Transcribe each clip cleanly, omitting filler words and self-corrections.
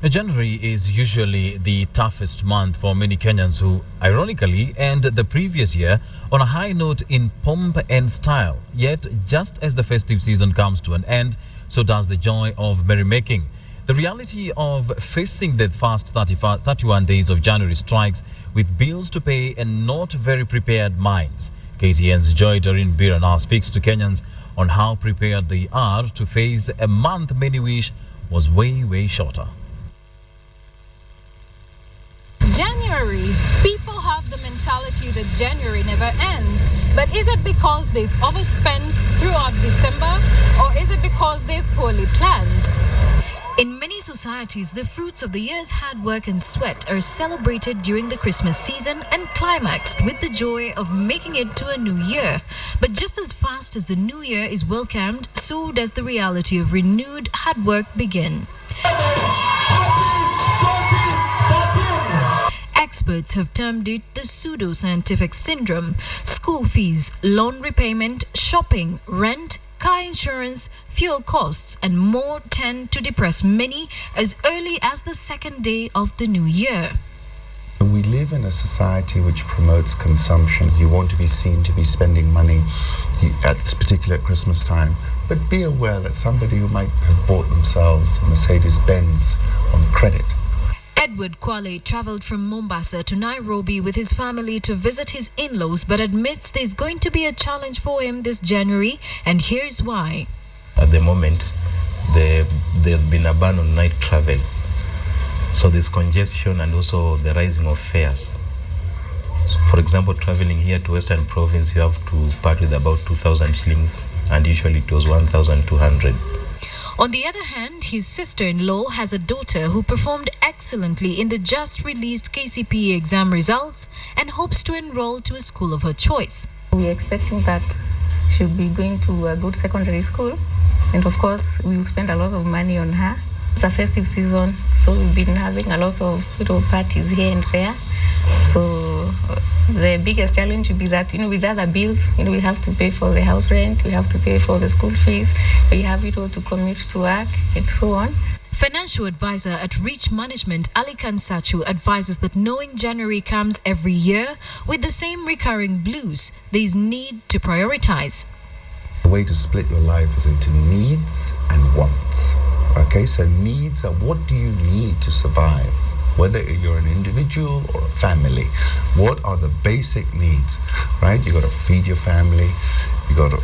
January is usually the toughest month for many Kenyans who, ironically, end the previous year on a high note in pomp and style. Yet, just as the festive season comes to an end, so does the joy of merrymaking. The reality of facing the first 31 days of January strikes with bills to pay and not very prepared minds. KTN's Joy Doreen Bira now speaks to Kenyans on how prepared they are to face a month many wish was way shorter. January. People have the mentality that January never ends. But is it because they've overspent throughout December, or is it because they've poorly planned? In many societies, the fruits of the year's hard work and sweat are celebrated during the Christmas season and climaxed with the joy of making it to a new year. But just as fast as the new year is welcomed, so does the reality of renewed hard work begin. Experts have termed it the pseudo-scientific syndrome. School fees, loan repayment, shopping, rent, car insurance, fuel costs, and more tend to depress many as early as the second day of the new year. We live in a society which promotes consumption. You want to be seen to be spending money at this particular Christmas time. But be aware that somebody who might have bought themselves a Mercedes-Benz on credit. Edward Kwale traveled from Mombasa to Nairobi with his family to visit his in-laws, but admits there's going to be a challenge for him this January, and here's why. At the moment, there's been a ban on night travel. So there's congestion and also the rising of fares. So for example, traveling here to Western Province, you have to part with about 2,000 shillings, and usually it was 1,200. On the other hand, his sister-in-law has a daughter who performed excellently in the just-released KCPE exam results and hopes to enroll to a school of her choice. We're expecting that she'll be going to a good secondary school, and of course, we'll spend a lot of money on her. It's a festive season, so we've been having a lot of little parties here and there. So the biggest challenge would be that, with other bills, we have to pay for the house rent, we have to pay for the school fees, we have, to commute to work, and so on. Financial advisor at Reach Management, Ali Kansachu, advises that knowing January comes every year with the same recurring blues, there is need to prioritize. The way to split your life is into needs and wants. Okay, so needs are what do you need to survive? Whether you're an individual or a family, what are the basic needs, right? You got to feed your family. You got to,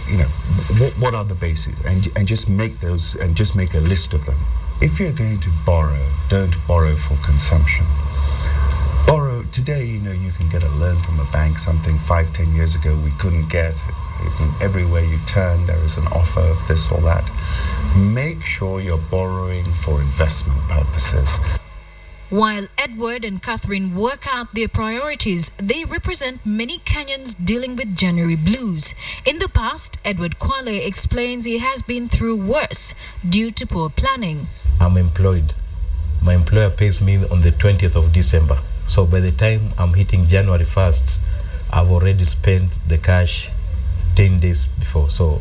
what are the basics? And just make those, and just make a list of them. If you're going to borrow, don't borrow for consumption. Borrow today. You can get a loan from a bank. Something 5-10 years ago we couldn't get. Everywhere you turn, there is an offer of this or that. Make sure you're borrowing for investment purposes. While Edward and Catherine work out their priorities, they represent many Kenyans dealing with January blues. In the past, Edward Kwale explains he has been through worse due to poor planning. I'm employed. My employer pays me on the 20th of December. So by the time I'm hitting January 1st, I've already spent the cash 10 days before. So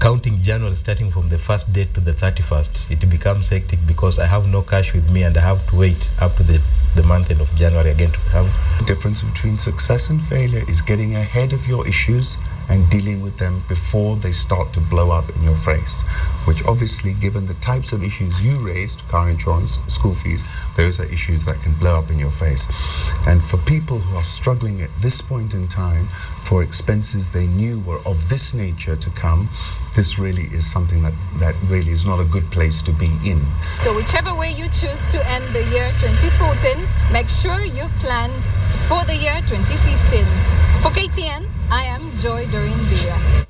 counting January starting from the first date to the 31st, it becomes hectic because I have no cash with me and I have to wait up to the month end of January again to have. The difference between success and failure is getting ahead of your issues and dealing with them before they start to blow up in your face, which obviously, given the types of issues you raised, car insurance, school fees, those are issues that can blow up in your face. And for people who are struggling at this point in time for expenses they knew were of this nature to come, this really is something that really is not a good place to be in. So whichever way you choose to end the year 2014, make sure you've planned for the year 2015. For KTN, I am Joy Doreen Bira.